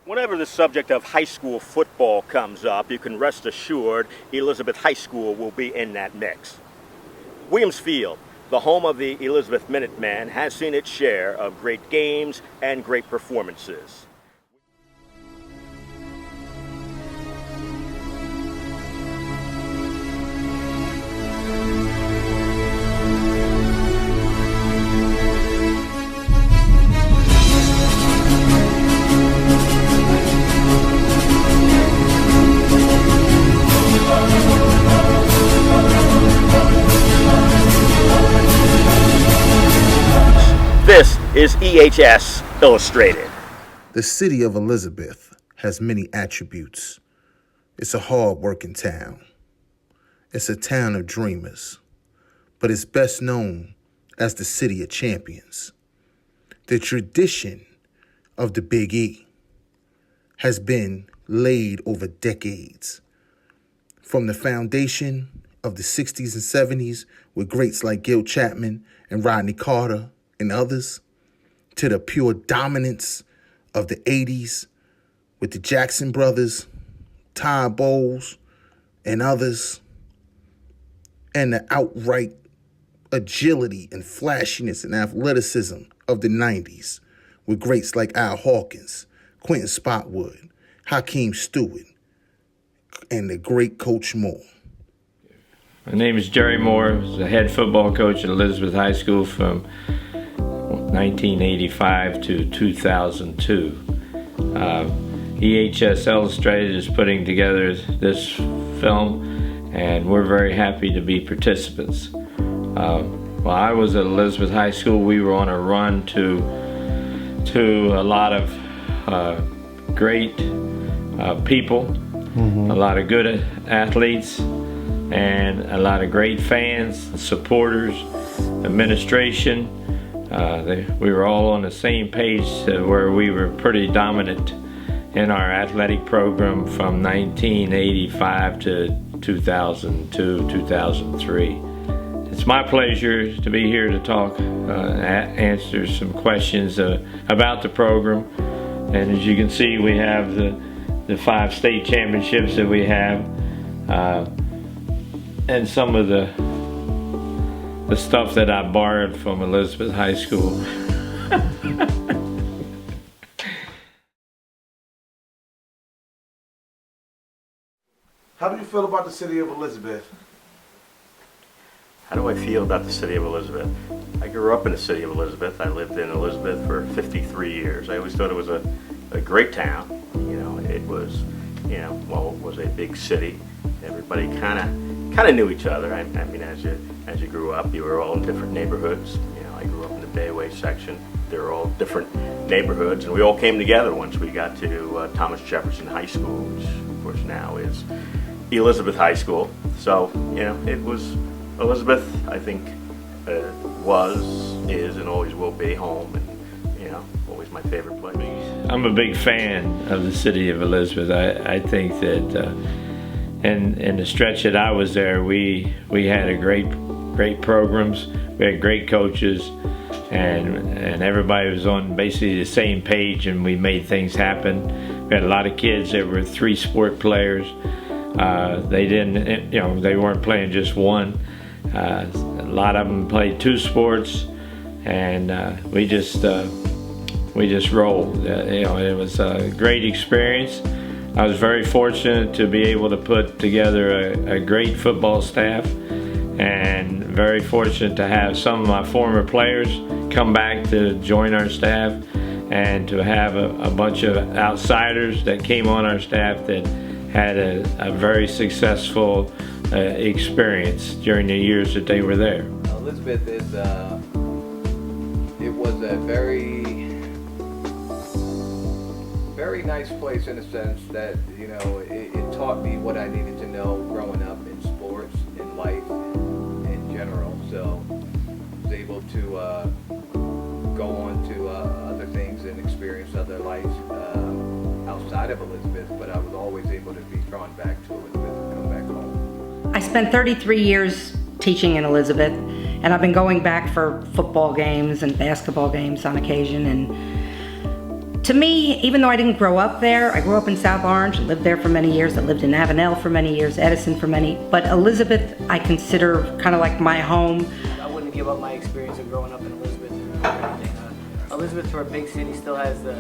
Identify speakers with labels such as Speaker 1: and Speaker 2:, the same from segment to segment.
Speaker 1: Whenever the subject of high school football comes up, you can rest assured Elizabeth High School will be in that mix. Williams Field, the home of the Elizabeth Minutemen, has seen its share of great games and great performances. This is EHS Illustrated.
Speaker 2: The city of Elizabeth has many attributes. It's a hard-working town. It's a town of dreamers, but it's best known as the city of champions. The tradition of the Big E has been laid over decades. From the foundation of the 60s and 70s with greats like Gil Chapman and Rodney Carter and others, to the pure dominance of the 80s with the Jackson brothers, Todd Bowles, and others, and the outright agility and flashiness and athleticism of the 90s with greats like Al Hawkins, Quentin Spotwood, Hakeem Stewart, and the great Coach Moore.
Speaker 3: My name is Jerry Moore. I was the head football coach at Elizabeth High School from 1985 to 2002. EHS Illustrated is putting together this film, and we're very happy to be participants. While I was at Elizabeth High School, we were on a run to a lot of great people, a lot of good athletes, and a lot of great fans, supporters, administration. We were all on the same page where we were pretty dominant in our athletic program from 1985 to 2002, 2003. It's my pleasure to be here to talk, answer some questions about the program. And as you can see, we have the 5 state championships that we have, and some of the stuff that I borrowed from Elizabeth High School.
Speaker 2: How do you feel about the city of Elizabeth?
Speaker 1: How do I feel about the city of Elizabeth? I grew up in the city of Elizabeth. I lived in Elizabeth for 53 years. I always thought it was a great town. You know, it was, well, it was a big city. Everybody kind of knew each other. I mean, as you grew up, you were all in different neighborhoods. You know, I grew up in the Bayway section. They were all different neighborhoods, and we all came together once we got to Thomas Jefferson High School, which of course now is Elizabeth High School. So, it was Elizabeth, I think, was, is, and always will be home, and always my favorite place.
Speaker 3: I'm a big fan of the city of Elizabeth. I think that in the stretch that I was there, we had a great programs. We had great coaches, and everybody was on basically the same page, and we made things happen. We had a lot of kids that were 3-sport players. They weren't playing just one. A lot of them played 2 sports, and we just rolled. It was a great experience. I was very fortunate to be able to put together a great football staff, and very fortunate to have some of my former players come back to join our staff, and to have a bunch of outsiders that came on our staff that had a very successful experience during the years that they were there.
Speaker 4: Elizabeth it was a very nice place in a sense that, it taught me what I needed to know growing up in sports, in life, in general. So I was able to go on to other things and experience other lives outside of Elizabeth, but I was always able to be drawn back to Elizabeth and come back home.
Speaker 5: I spent 33 years teaching in Elizabeth, and I've been going back for football games and basketball games on occasion. And to me, even though I didn't grow up there, I grew up in South Orange, lived there for many years. I lived in Avenel for many years, Edison for many, but Elizabeth I consider kind of like my home.
Speaker 6: I wouldn't give up my experience of growing up in Elizabeth or anything. Elizabeth, for a big city, still has the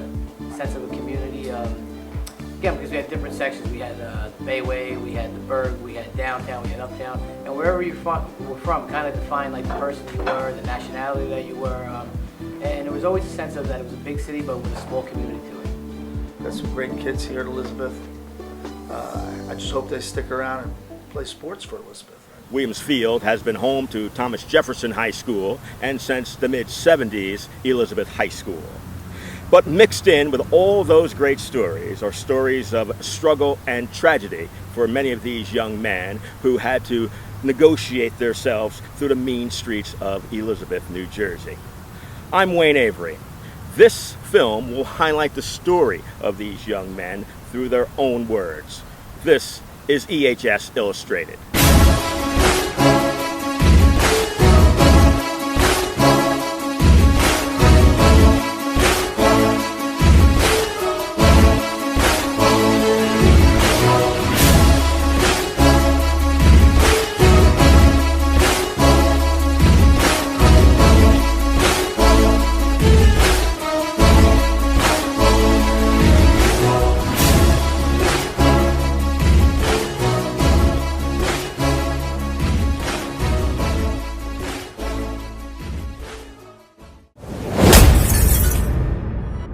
Speaker 6: sense of a community. Again, because we had different sections. We had the Bayway, we had the Burg, we had downtown, we had uptown, and wherever you were from kind of defined like the person you were, the nationality that you were, and there was always a sense of that it was a big city but with a small community to it.
Speaker 7: Got some great kids here at Elizabeth. I just hope they stick around and play sports for Elizabeth.
Speaker 1: Williams Field has been home to Thomas Jefferson High School and since the mid-70s, Elizabeth High School. But mixed in with all those great stories are stories of struggle and tragedy for many of these young men who had to negotiate themselves through the mean streets of Elizabeth, New Jersey. I'm Wayne Avery. This film will highlight the story of these young men through their own words. This is EHS Illustrated.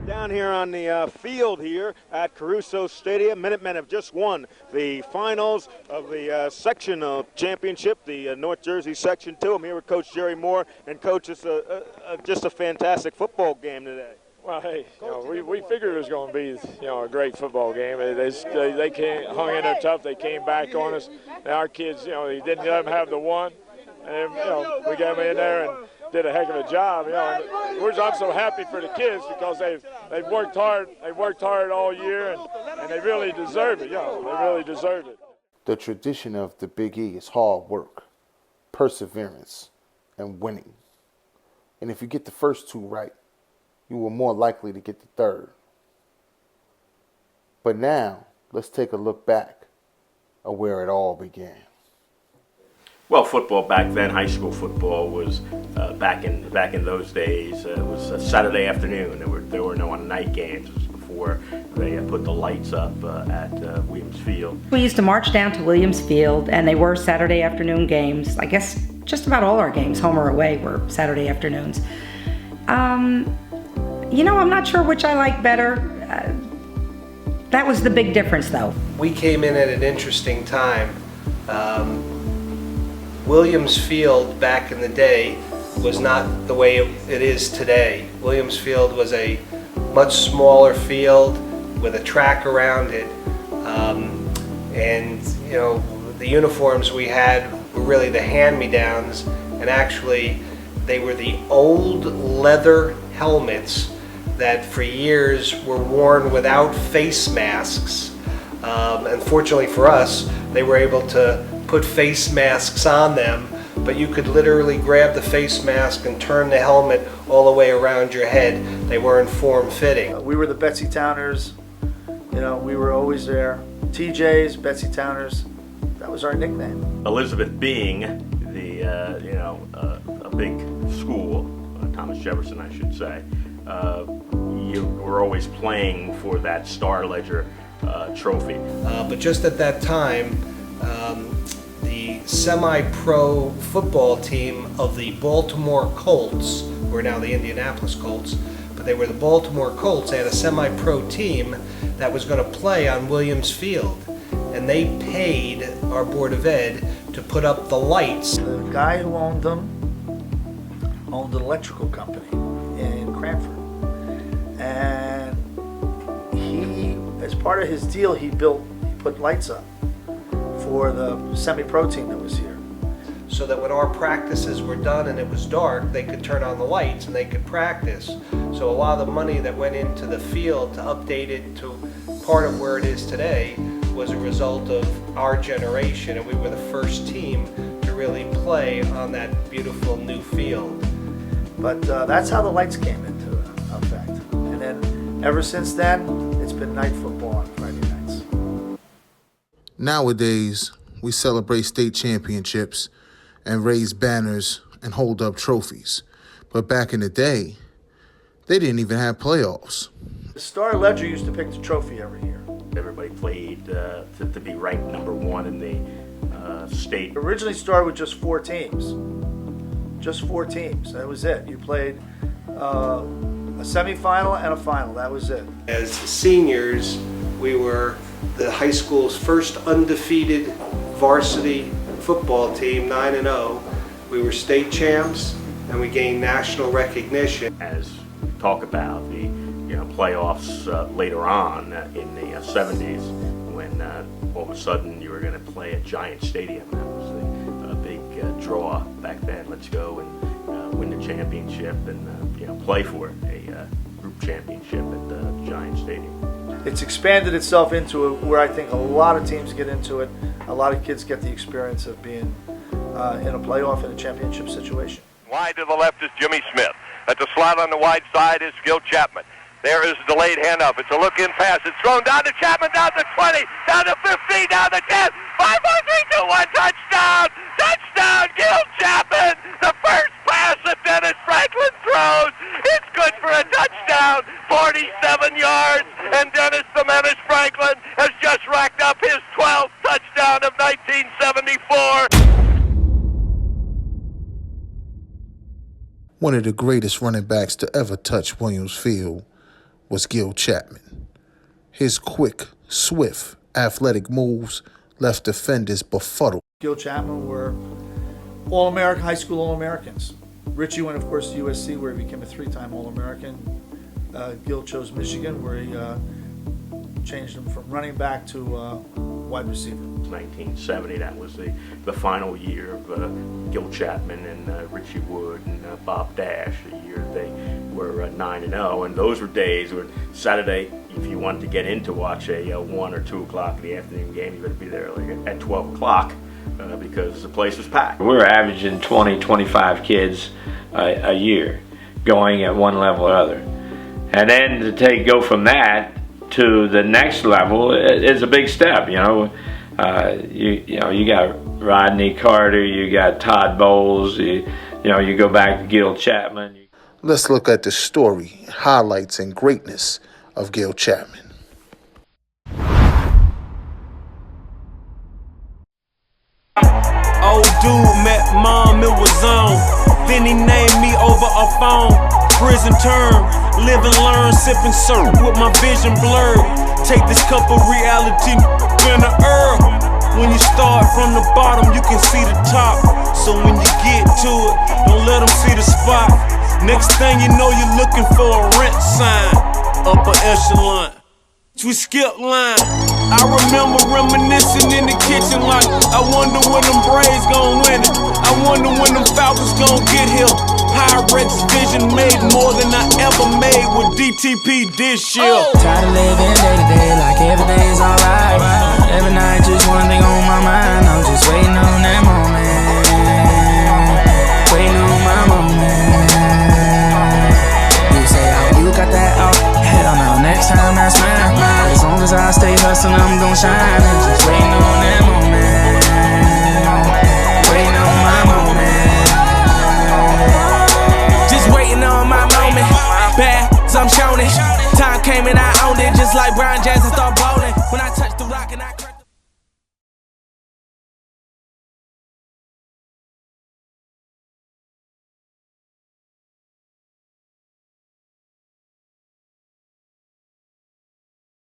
Speaker 1: Down here on the field here at Caruso Stadium, Minutemen have just won the finals of the section championship, the North Jersey Section 2. I'm here with Coach Jerry Moore, and Coach, it's just a fantastic football game today.
Speaker 8: Well, hey, we figured it was going to be, a great football game. They hung in there tough. They came back on us. And our kids, they didn't let them have the one, and we got them in there and did a heck of a job. I'm so happy for the kids because they've worked hard. They've worked hard all year, and they really deserve it. They really deserve it.
Speaker 2: The tradition of the Big E is hard work, perseverance, and winning. And if you get the first two right, you are more likely to get the third. But now, let's take a look back at where it all began.
Speaker 1: Well, football back then, high school football was back in those days. It was a Saturday afternoon. There were no night games. It was before they put the lights up at Williams Field.
Speaker 5: We used to march down to Williams Field, and they were Saturday afternoon games. I guess just about all our games, home or away, were Saturday afternoons. I'm not sure which I like better. That was the big difference, though.
Speaker 9: We came in at an interesting time. Williams Field back in the day was not the way it is today. Williams Field was a much smaller field with a track around it, and the uniforms we had were really the hand-me-downs, and actually they were the old leather helmets that for years were worn without face masks. Unfortunately for us, they were able to put face masks on them, but you could literally grab the face mask and turn the helmet all the way around your head. They weren't form-fitting.
Speaker 7: We were the Betsy Towners. We were always there. TJ's, Betsy Towners. That was our nickname.
Speaker 1: Elizabeth being the a big school, Thomas Jefferson, I should say. You were always playing for that Star Ledger trophy.
Speaker 9: But just at that time, the semi-pro football team of the Baltimore Colts, who are now the Indianapolis Colts, but they were the Baltimore Colts. They had a semi-pro team that was going to play on Williams Field, and they paid our Board of Ed to put up the lights.
Speaker 7: The guy who owned them owned an electrical company in Cranford, and he, as part of his deal, he put lights up for the semi-pro team that was here.
Speaker 9: So that when our practices were done and it was dark, they could turn on the lights and they could practice. So a lot of the money that went into the field to update it to part of where it is today was a result of our generation, and we were the first team to really play on that beautiful new field.
Speaker 7: But that's how the lights came into effect. And then ever since then, it's been night football on Friday nights.
Speaker 2: Nowadays, we celebrate state championships and raise banners and hold up trophies. But back in the day, they didn't even have playoffs.
Speaker 7: The Star Ledger used to pick the trophy every year.
Speaker 1: Everybody played to be ranked #1 in the state.
Speaker 7: It originally started with just 4 teams. Just 4 teams. That was it. You played a semifinal and a final. That was it.
Speaker 9: As seniors, we were the high school's first undefeated varsity football team, 9-0. We were state champs, and we gained national recognition.
Speaker 1: As we talk about the playoffs later on in the 70s, when all of a sudden you were going to play at Giant Stadium. That was the big draw back then. Let's go and win the championship and play for it, a group championship at Giant Stadium.
Speaker 7: It's expanded itself into it where I think a lot of teams get into it. A lot of kids get the experience of being in a playoff and a championship situation.
Speaker 10: Wide to the left is Jimmy Smith. At the slot on the wide side is Gil Chapman. There is a delayed handoff. It's a look-in pass. It's thrown down to Chapman, down to 20, down to 15, down to 10. 5, 4, 3, 2, 1, touchdown! Touchdown, Gil Chapman! The first pass that Dennis Franklin throws. It's good for a touchdown, 47 yards, and Dennis the Menace Franklin has just racked up his 12th touchdown of 1974.
Speaker 2: One of the greatest running backs to ever touch Williams Field was Gil Chapman. His quick, swift, athletic moves left defenders befuddled.
Speaker 7: Gil Chapman were All-American, high school All-Americans. Richie went, of course, to USC, where he became a 3-time All-American. Gil chose Michigan, where he changed him from running back to wide receiver.
Speaker 1: 1970, that was the final year of Gil Chapman and Richie Wood and Bob Dash, the year they were 9-0, and those were days where Saturday, if you wanted to get in to watch a 1 or 2 o'clock in the afternoon game, you better be there like at 12 o'clock because the place was packed.
Speaker 3: We were averaging 20, 25 kids a year going at one level or other. And then to go from that to the next level is a big step, you know. You got Rodney Carter, you got Todd Bowles, you go back to Gil Chapman.
Speaker 2: Let's look at the story, highlights, and greatness of Gil Chapman.
Speaker 11: Old dude met mom, it was on. Then he named me over a phone. Prison term, live and learn, sip and serve with my vision blurred. Take this cup of reality in the earth. When you start from the bottom, you can see the top. So when you get to it, don't let them see the spot. Next thing you know, you're looking for a rent sign. Upper echelon, we skip line. I remember reminiscing in the kitchen like, I wonder when them Braves gon' win it. I wonder when them Falcons gon' get here. Pyrex vision made more than I ever made with DTP this year.
Speaker 12: Tired of living day to day like every day is alright. Every night just one thing on my mind. I'm just waiting on that moment. Waiting on my moment. You say, oh, you got that? Oh, hell no, next time that's mine. As long as I stay hustling, I'm gon' shine. I'm just waiting on that moment. Waiting on my moment. Just waiting on my moment. Bad, so I'm showing it. Time came and I owned it. Just like Brian Jackson start bowling. When I touch the rock and I